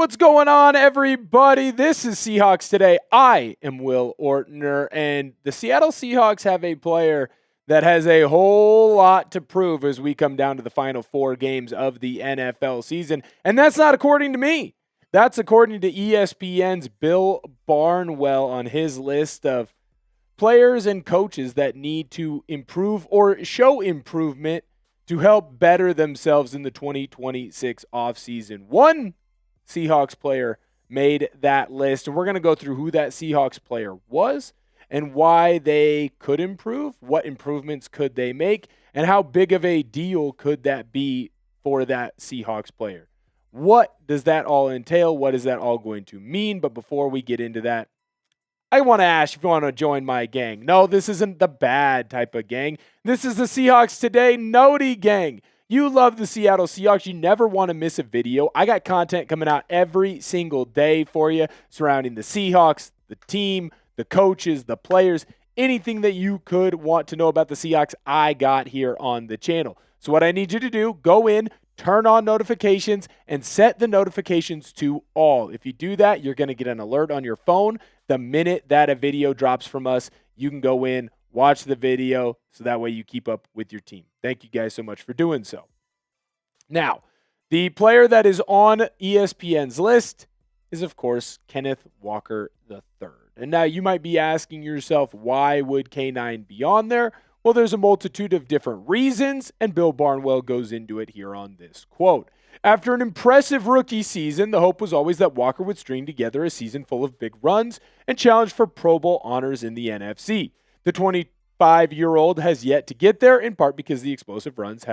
What's going on, everybody? This is Seahawks Today. I am Will Ortner, and the Seattle Seahawks have a player that has a whole lot to prove as we come down to the final 4 games of the NFL season. And that's not according to me. That's according to ESPN's Bill Barnwell on his list of players and coaches that need to improve or show improvement to help better themselves in the 2026 offseason. One Seahawks player made that list, and we're going to go through who that Seahawks player was and why they could improve, what improvements could they make, and how big of a deal could that be for that Seahawks player. What does that all entail? What is that all going to mean? But before we get into that, I want to ask if you want to join my gang. No, this isn't the bad type of gang. This is the Seahawks Today Noti gang. You love the Seattle Seahawks. You never want to miss a video. I got content coming out every single day for you surrounding the Seahawks, the team, the coaches, the players, anything that you could want to know about the Seahawks, I got here on the channel. So what I need you to do, go in, turn on notifications, and set the notifications to all. If you do that, you're going to get an alert on your phone the minute that a video drops from us. You can go in, watch the video, so that way you keep up with your team. Thank you guys so much for doing so. Now, the player that is on ESPN's list is, of course, Kenneth Walker III. And now you might be asking yourself, why would K9 be on there? Well, there's a multitude of different reasons, and Bill Barnwell goes into it here on this quote. After an impressive rookie season, the hope was always that Walker would string together a season full of big runs and challenge for Pro Bowl honors in the NFC. The 25-year-old has yet to get there, in part because the explosive runs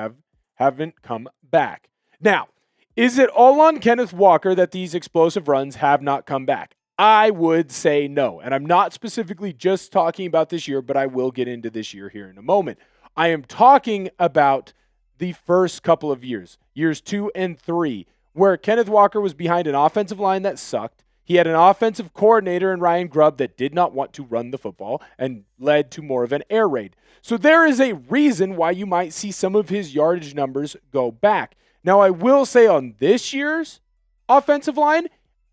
haven't come back. Now, is it all on Kenneth Walker that these explosive runs have not come back? I would say no. And I'm not specifically just talking about this year, but I will get into this year here in a moment. I am talking about the first couple of years 2 and 3, where Kenneth Walker was behind an offensive line that sucked. He had an offensive coordinator in Ryan Grubb that did not want to run the football and led to more of an air raid. So there is a reason why you might see some of his yardage numbers go back. Now, I will say on this year's offensive line,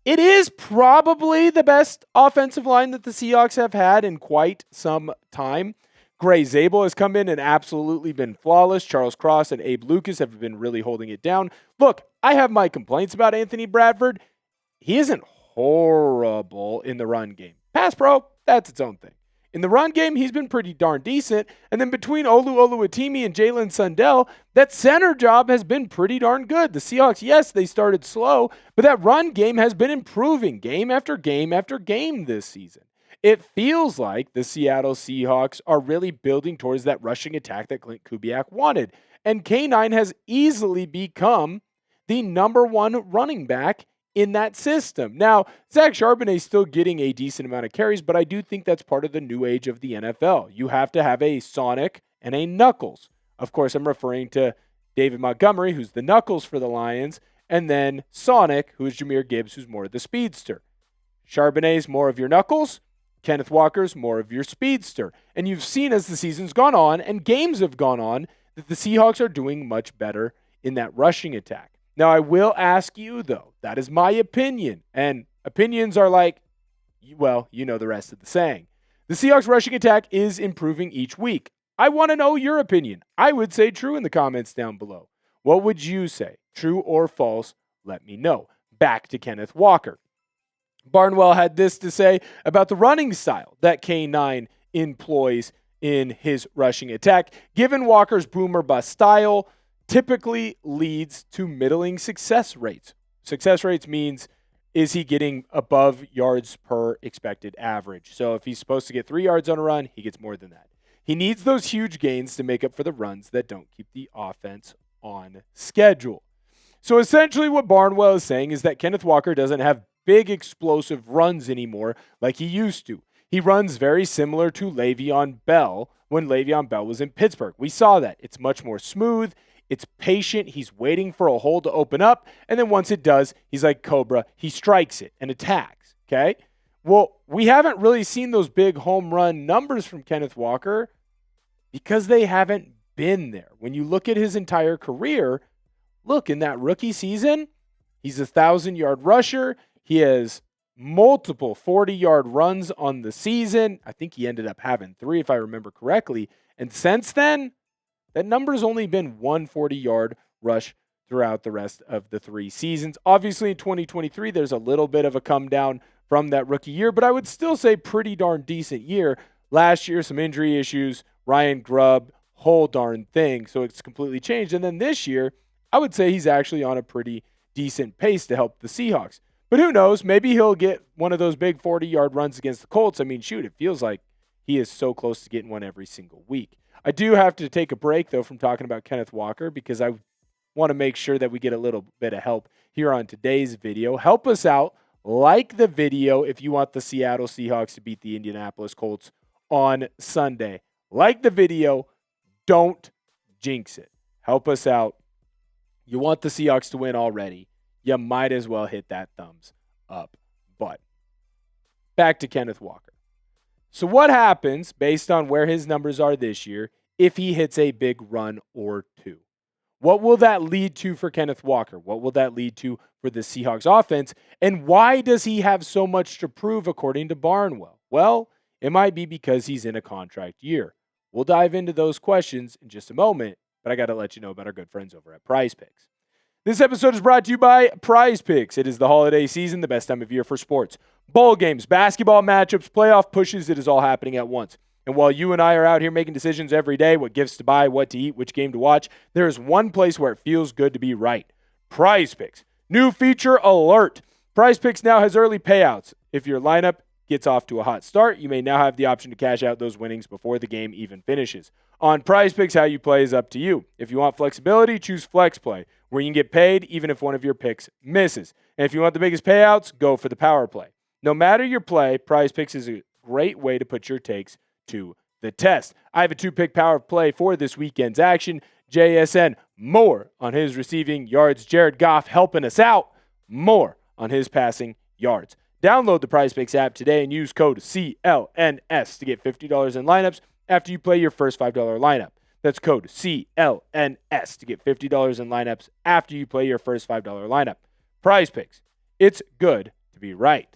it is probably the best offensive line that the Seahawks have had in quite some time. Gray Zabel has come in and absolutely been flawless. Charles Cross and Abe Lucas have been really holding it down. Look, I have my complaints about Anthony Bradford. He isn't horrible in the run game. Pass pro, that's its own thing. In the run game, he's been pretty darn decent. And then between Olu Oluwatimi and Jalen Sundell, that center job has been pretty darn good. The Seahawks, yes, they started slow, but that run game has been improving game after game after game this season. It feels like the Seattle Seahawks are really building towards that rushing attack that Clint Kubiak wanted. And K9 has easily become the number 1 running back in that system. Now, Zach Charbonnet is still getting a decent amount of carries, but I do think that's part of the new age of the NFL. You have to have a Sonic and a Knuckles. Of course, I'm referring to David Montgomery, who's the Knuckles for the Lions, and then Sonic, who is Jahmyr Gibbs, who's more of the speedster. Charbonnet's more of your Knuckles. Kenneth Walker's more of your speedster. And you've seen as the season's gone on and games have gone on that the Seahawks are doing much better in that rushing attack. Now, I will ask you, though, that is my opinion, and opinions are like, well, you know the rest of the saying. The Seahawks rushing attack is improving each week. I want to know your opinion. I would say true in the comments down below. What would you say? True or false? Let me know. Back to Kenneth Walker. Barnwell had this to say about the running style that K9 employs in his rushing attack. Given Walker's boom or bust style, typically leads to middling success rates. Success rates means, is he getting above yards per expected average? So if he's supposed to get 3 yards on a run, he gets more than that. He needs those huge gains to make up for the runs that don't keep the offense on schedule. So essentially what Barnwell is saying is that Kenneth Walker doesn't have big explosive runs anymore like he used to. He runs very similar to Le'Veon Bell when Le'Veon Bell was in Pittsburgh. We saw that. It's much more smooth. It's patient. He's waiting for a hole to open up. And then once it does, he's like Cobra. He strikes it and attacks. Okay? Well, we haven't really seen those big home run numbers from Kenneth Walker because they haven't been there. When you look at his entire career, look, in that rookie season, He's a 1,000-yard rusher. He has multiple 40-yard runs on the season. I think he ended up having 3, if I remember correctly. And since then, that number's only been one 40-yard rush throughout the rest of the 3 seasons. Obviously, in 2023, there's a little bit of a come down from that rookie year, but I would still say pretty darn decent year. Last year, some injury issues, Ryan Grubb, whole darn thing, so it's completely changed. And then this year, I would say he's actually on a pretty decent pace to help the Seahawks. But who knows? Maybe he'll get one of those big 40-yard runs against the Colts. I mean, shoot, it feels like he is so close to getting one every single week. I do have to take a break, though, from talking about Kenneth Walker because I want to make sure that we get a little bit of help here on today's video. Help us out. Like the video if you want the Seattle Seahawks to beat the Indianapolis Colts on Sunday. Like the video. Don't jinx it. Help us out. You want the Seahawks to win already. You might as well hit that thumbs up button. Back to Kenneth Walker. So what happens based on where his numbers are this year if he hits a big run or two? What will that lead to for Kenneth Walker? What will that lead to for the Seahawks offense? And why does he have so much to prove according to Barnwell? Well, it might be because he's in a contract year. We'll dive into those questions in just a moment, but I got to let you know about our good friends over at Prize Picks. This episode is brought to you by Prize Picks. It is the holiday season, the best time of year for sports. Bowl games, basketball matchups, playoff pushes, it is all happening at once. And while you and I are out here making decisions every day, what gifts to buy, what to eat, which game to watch, there is one place where it feels good to be right. Prize Picks. New feature alert. Prize Picks now has early payouts. If your lineup gets off to a hot start, you may now have the option to cash out those winnings before the game even finishes. On Prize Picks, how you play is up to you. If you want flexibility, choose Flex Play, where you can get paid even if one of your picks misses. And if you want the biggest payouts, go for the Power Play. No matter your play, Prize Picks is a great way to put your takes to the test. I have a 2-pick power play for this weekend's action. JSN, more on his receiving yards. Jared Goff helping us out, more on his passing yards. Download the Prize Picks app today and use code CLNS to get $50 in lineups after you play your first $5 lineup. That's code CLNS to get $50 in lineups after you play your first $5 lineup. Prize Picks. It's good to be right.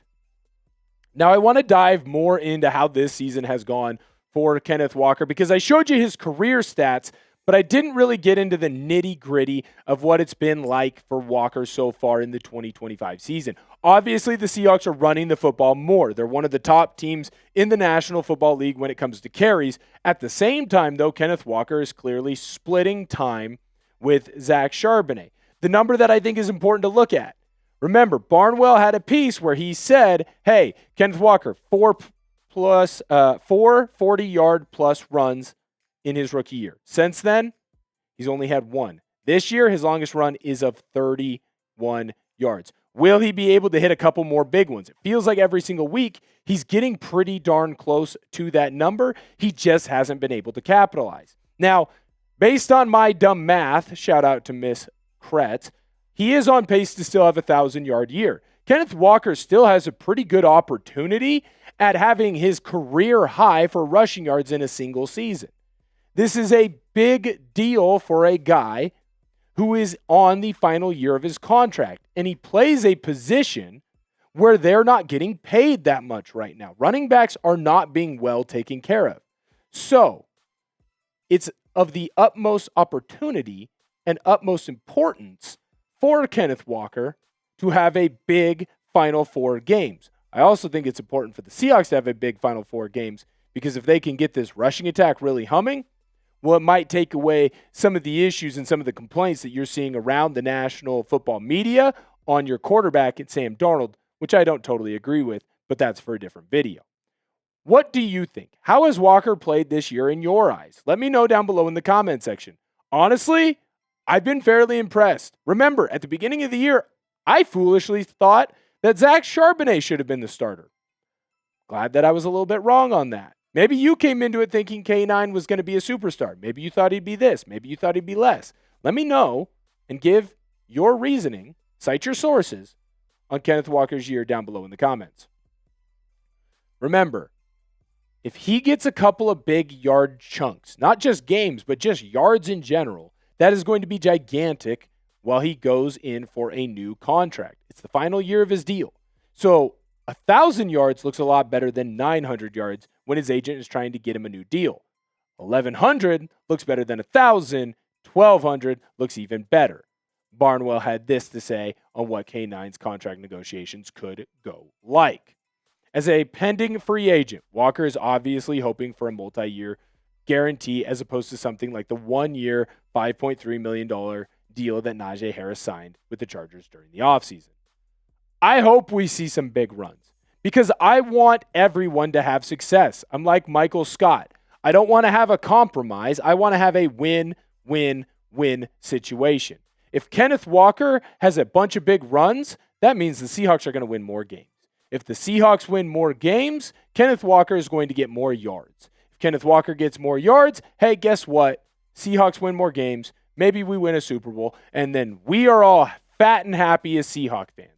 Now, I want to dive more into how this season has gone for Kenneth Walker because I showed you his career stats, but I didn't really get into the nitty-gritty of what it's been like for Walker so far in the 2025 season. Obviously, the Seahawks are running the football more. They're one of the top teams in the National Football League when it comes to carries. At the same time, though, Kenneth Walker is clearly splitting time with Zach Charbonnet. The number that I think is important to look at. Remember, Barnwell had a piece where he said, hey, Kenneth Walker, 4 40-yard plus runs in his rookie year. Since then, he's only had 1. This year, his longest run is of 31 yards. Will he be able to hit a couple more big ones? It feels like every single week, he's getting pretty darn close to that number. He just hasn't been able to capitalize. Now, based on my dumb math, shout out to Miss Kretz, he is on pace to still have a 1,000-yard year. Kenneth Walker still has a pretty good opportunity at having his career high for rushing yards in a single season. This is a big deal for a guy who is on the final year of his contract, and he plays a position where they're not getting paid that much right now. Running backs are not being well taken care of. So, it's of the utmost opportunity and utmost importance for Kenneth Walker to have a big Final Four games. I also think it's important for the Seahawks to have a big Final Four games because if they can get this rushing attack really humming, well, it might take away some of the issues and some of the complaints that you're seeing around the national football media on your quarterback at Sam Darnold, which I don't totally agree with, but that's for a different video. What do you think? How has Walker played this year in your eyes? Let me know down below in the comment section. Honestly, I've been fairly impressed. Remember, at the beginning of the year, I foolishly thought that Zach Charbonnet should have been the starter. Glad that I was a little bit wrong on that. Maybe you came into it thinking K9 was going to be a superstar. Maybe you thought he'd be this. Maybe you thought he'd be less. Let me know and give your reasoning, cite your sources, on Kenneth Walker's year down below in the comments. Remember, if he gets a couple of big yard chunks, not just games, but just yards in general, that is going to be gigantic while he goes in for a new contract. It's the final year of his deal. So 1,000 yards looks a lot better than 900 yards when his agent is trying to get him a new deal. 1,100 looks better than 1,000. 1,200 looks even better. Barnwell had this to say on what K9's contract negotiations could go like. As a pending free agent, Walker is obviously hoping for a multi-year guarantee as opposed to something like the 1-year, $5.3 million deal that Najee Harris signed with the Chargers during the offseason. I hope we see some big runs because I want everyone to have success. I'm like Michael Scott. I don't want to have a compromise. I want to have a win-win-win situation. If Kenneth Walker has a bunch of big runs, that means the Seahawks are going to win more games. If the Seahawks win more games, Kenneth Walker is going to get more yards. If Kenneth Walker gets more yards, hey, guess what? Seahawks win more games. Maybe we win a Super Bowl, and then we are all fat and happy as Seahawk fans.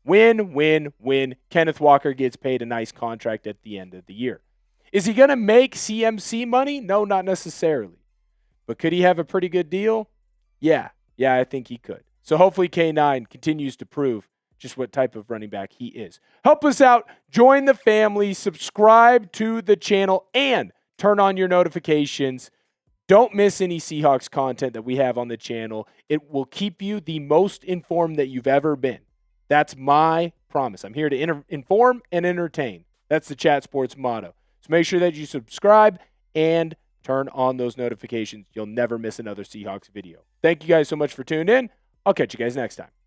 Win, win, win. Kenneth Walker gets paid a nice contract at the end of the year. Is he going to make CMC money? No, not necessarily. But could he have a pretty good deal? Yeah, I think he could. So hopefully K9 continues to prove just what type of running back he is. Help us out. Join the family. Subscribe to the channel and turn on your notifications. Don't miss any Seahawks content that we have on the channel. It will keep you the most informed that you've ever been. That's my promise. I'm here to inform and entertain. That's the Chat Sports motto. So make sure that you subscribe and turn on those notifications. You'll never miss another Seahawks video. Thank you guys so much for tuning in. I'll catch you guys next time.